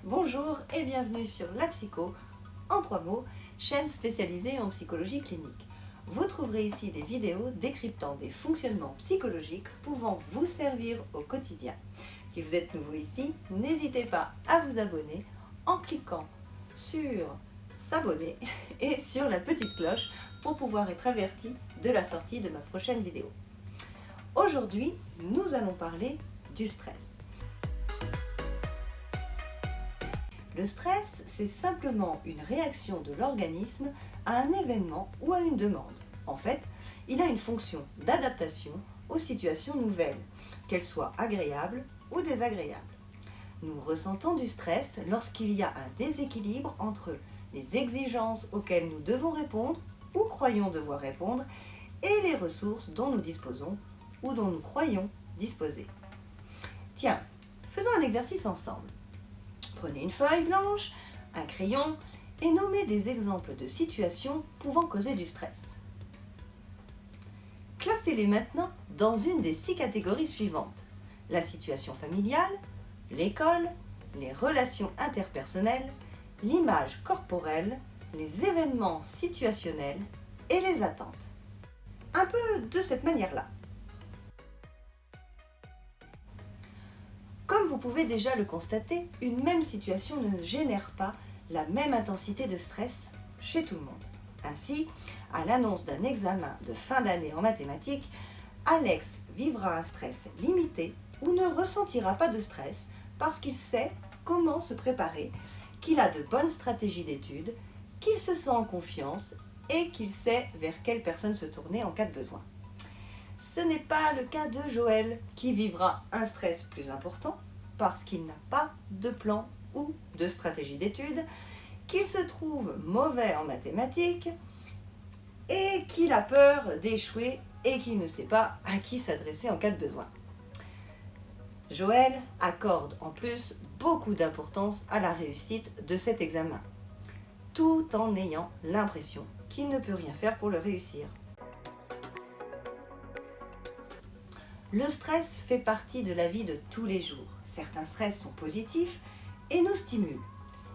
Bonjour et bienvenue sur La Psycho, en 3 mots, chaîne spécialisée en psychologie clinique. Vous trouverez ici des vidéos décryptant des fonctionnements psychologiques pouvant vous servir au quotidien. Si vous êtes nouveau ici, n'hésitez pas à vous abonner en cliquant sur s'abonner et sur la petite cloche pour pouvoir être averti de la sortie de ma prochaine vidéo. Aujourd'hui, nous allons parler du stress. Le stress, c'est simplement une réaction de l'organisme à un événement ou à une demande. En fait, il a une fonction d'adaptation aux situations nouvelles, qu'elles soient agréables ou désagréables. Nous ressentons du stress lorsqu'il y a un déséquilibre entre les exigences auxquelles nous devons répondre ou croyons devoir répondre et les ressources dont nous disposons ou dont nous croyons disposer. Tiens, faisons un exercice ensemble. Prenez une feuille blanche, un crayon et nommez des exemples de situations pouvant causer du stress. Classez-les maintenant dans une des 6 catégories suivantes: la situation familiale, l'école, les relations interpersonnelles, l'image corporelle, les événements situationnels et les attentes. Un peu de cette manière-là. Comme vous pouvez déjà le constater, une même situation ne génère pas la même intensité de stress chez tout le monde. Ainsi, à l'annonce d'un examen de fin d'année en mathématiques, Alex vivra un stress limité ou ne ressentira pas de stress parce qu'il sait comment se préparer, qu'il a de bonnes stratégies d'études, qu'il se sent en confiance et qu'il sait vers quelle personne se tourner en cas de besoin. Ce n'est pas le cas de Joël, qui vivra un stress plus important parce qu'il n'a pas de plan ou de stratégie d'études, qu'il se trouve mauvais en mathématiques et qu'il a peur d'échouer et qu'il ne sait pas à qui s'adresser en cas de besoin. Joël accorde en plus beaucoup d'importance à la réussite de cet examen, tout en ayant l'impression qu'il ne peut rien faire pour le réussir. Le stress fait partie de la vie de tous les jours. Certains stress sont positifs et nous stimulent.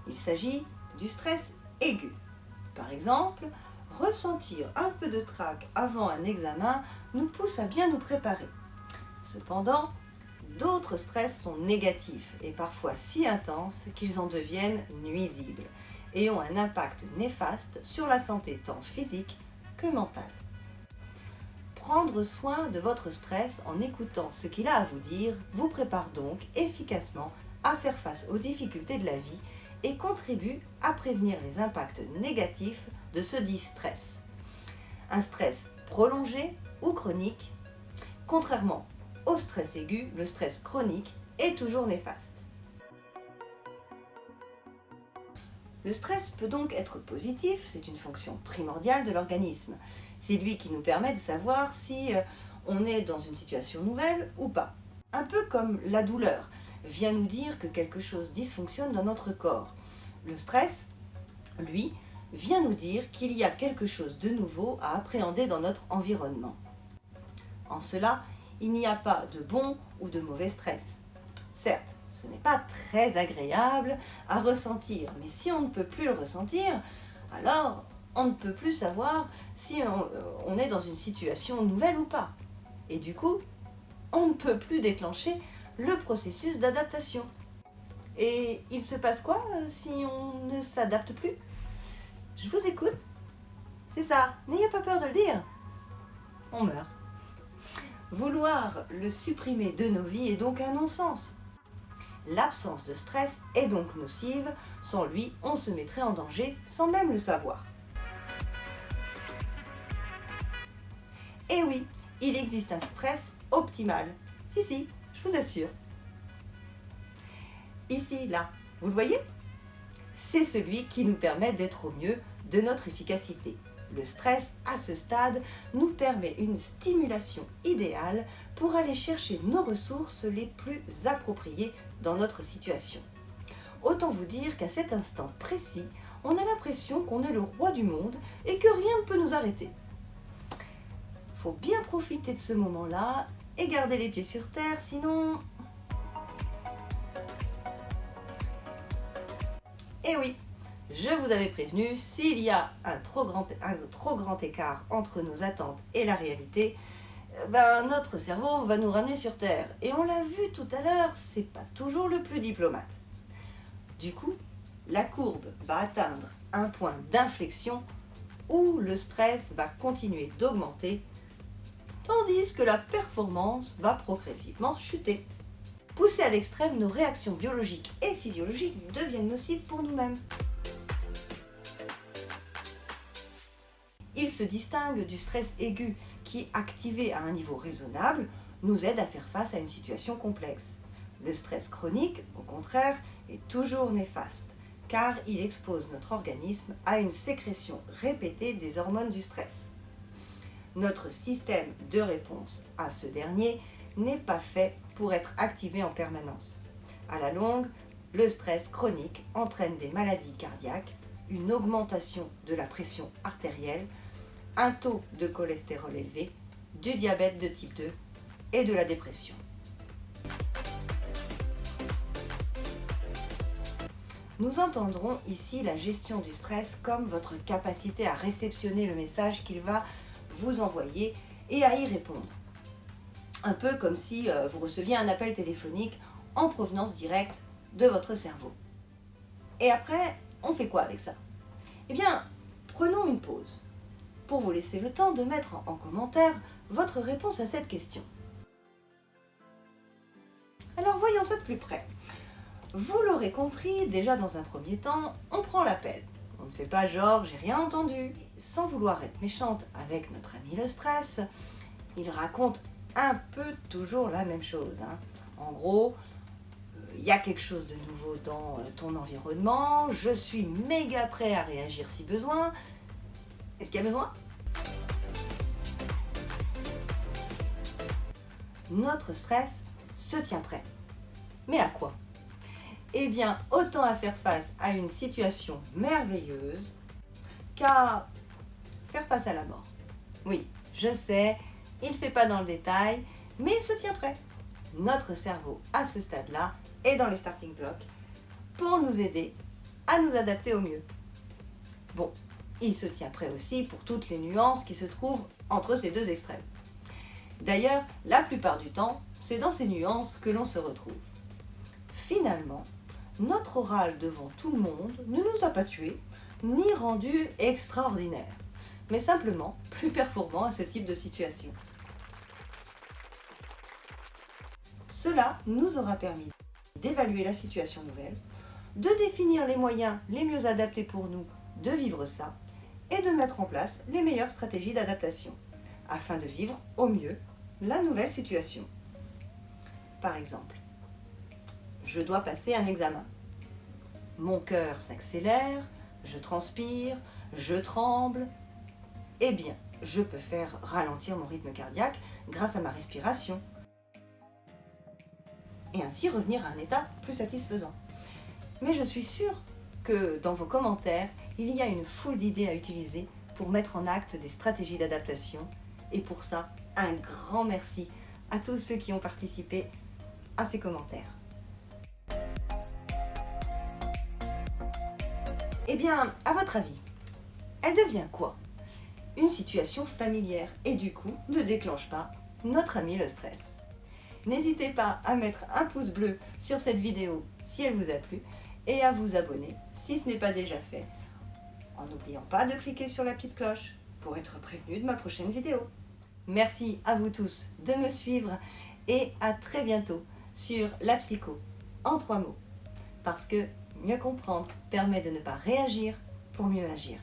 Il s'agit du stress aigu. Par exemple, ressentir un peu de trac avant un examen nous pousse à bien nous préparer. Cependant, d'autres stress sont négatifs et parfois si intenses qu'ils en deviennent nuisibles et ont un impact néfaste sur la santé tant physique que mentale. Prendre soin de votre stress en écoutant ce qu'il a à vous dire vous prépare donc efficacement à faire face aux difficultés de la vie et contribue à prévenir les impacts négatifs de ce dit stress. Un stress prolongé ou chronique, contrairement au stress aigu, le stress chronique est toujours néfaste. Le stress peut donc être positif, c'est une fonction primordiale de l'organisme. C'est lui qui nous permet de savoir si on est dans une situation nouvelle ou pas. Un peu comme la douleur vient nous dire que quelque chose dysfonctionne dans notre corps. Le stress, lui, vient nous dire qu'il y a quelque chose de nouveau à appréhender dans notre environnement. En cela, il n'y a pas de bon ou de mauvais stress. Certes, ce n'est pas très agréable à ressentir, mais si on ne peut plus le ressentir, alors on ne peut plus savoir si on est dans une situation nouvelle ou pas. Et du coup, on ne peut plus déclencher le processus d'adaptation. Et il se passe quoi si on ne s'adapte plus? Je vous écoute. C'est ça, n'ayez pas peur de le dire. On meurt. Vouloir le supprimer de nos vies est donc un non-sens. L'absence de stress est donc nocive, sans lui, on se mettrait en danger sans même le savoir. Et oui, il existe un stress optimal. Si, je vous assure. Ici, là, vous le voyez? C'est celui qui nous permet d'être au mieux de notre efficacité. Le stress, à ce stade, nous permet une stimulation idéale pour aller chercher nos ressources les plus appropriées dans notre situation. Autant vous dire qu'à cet instant précis, on a l'impression qu'on est le roi du monde et que rien ne peut nous arrêter. Faut bien profiter de ce moment-là et garder les pieds sur terre, sinon Et oui, je vous avais prévenu, s'il y a un trop grand écart entre nos attentes et la réalité, notre cerveau va nous ramener sur Terre. Et on l'a vu tout à l'heure, c'est pas toujours le plus diplomate. Du coup, la courbe va atteindre un point d'inflexion où le stress va continuer d'augmenter, tandis que la performance va progressivement chuter. Poussées à l'extrême, nos réactions biologiques et physiologiques deviennent nocives pour nous-mêmes. Il se distingue du stress aigu qui, activé à un niveau raisonnable, nous aide à faire face à une situation complexe. Le stress chronique, au contraire, est toujours néfaste, car il expose notre organisme à une sécrétion répétée des hormones du stress. Notre système de réponse à ce dernier n'est pas fait pour être activé en permanence. À la longue, le stress chronique entraîne des maladies cardiaques, une augmentation de la pression artérielle, un taux de cholestérol élevé, du diabète de type 2 et de la dépression. Nous entendrons ici la gestion du stress comme votre capacité à réceptionner le message qu'il va vous envoyer et à y répondre. Un peu comme si vous receviez un appel téléphonique en provenance directe de votre cerveau. Et après, on fait quoi avec ça? Eh bien, prenons une pause pour vous laisser le temps de mettre en commentaire votre réponse à cette question. Alors voyons ça de plus près. Vous l'aurez compris, déjà dans un premier temps, on prend l'appel. On ne fait pas genre j'ai rien entendu. Sans vouloir être méchante avec notre ami le stress, il raconte un peu toujours la même chose. En gros, il y a quelque chose de nouveau dans ton environnement, je suis méga prêt à réagir si besoin. Est-ce qu'il y a besoin? Notre stress se tient prêt. Mais à quoi? Eh bien, autant à faire face à une situation merveilleuse qu'à faire face à la mort. Oui, je sais, il ne fait pas dans le détail, mais il se tient prêt. Notre cerveau, à ce stade-là, est dans les starting blocks pour nous aider à nous adapter au mieux. Bon, il se tient prêt aussi pour toutes les nuances qui se trouvent entre ces deux extrêmes. D'ailleurs, la plupart du temps, c'est dans ces nuances que l'on se retrouve. Finalement, notre oral devant tout le monde ne nous a pas tués, ni rendus extraordinaires, mais simplement plus performants à ce type de situation. Cela nous aura permis d'évaluer la situation nouvelle, de définir les moyens les mieux adaptés pour nous de vivre ça, et de mettre en place les meilleures stratégies d'adaptation, afin de vivre au mieux la nouvelle situation. Par exemple, je dois passer un examen. Mon cœur s'accélère, je transpire, je tremble. Eh bien, je peux faire ralentir mon rythme cardiaque grâce à ma respiration. Et ainsi revenir à un état plus satisfaisant. Mais je suis sûre que dans vos commentaires, il y a une foule d'idées à utiliser pour mettre en acte des stratégies d'adaptation. Et pour ça, un grand merci à tous ceux qui ont participé à ces commentaires. Eh bien, à votre avis, elle devient quoi? Une situation familière et du coup ne déclenche pas notre ami le stress. N'hésitez pas à mettre un pouce bleu sur cette vidéo si elle vous a plu et à vous abonner si ce n'est pas déjà fait, en n'oubliant pas de cliquer sur la petite cloche pour être prévenu de ma prochaine vidéo. Merci à vous tous de me suivre et à très bientôt sur La Psycho en 3 mots. Parce que mieux comprendre permet de ne pas réagir pour mieux agir.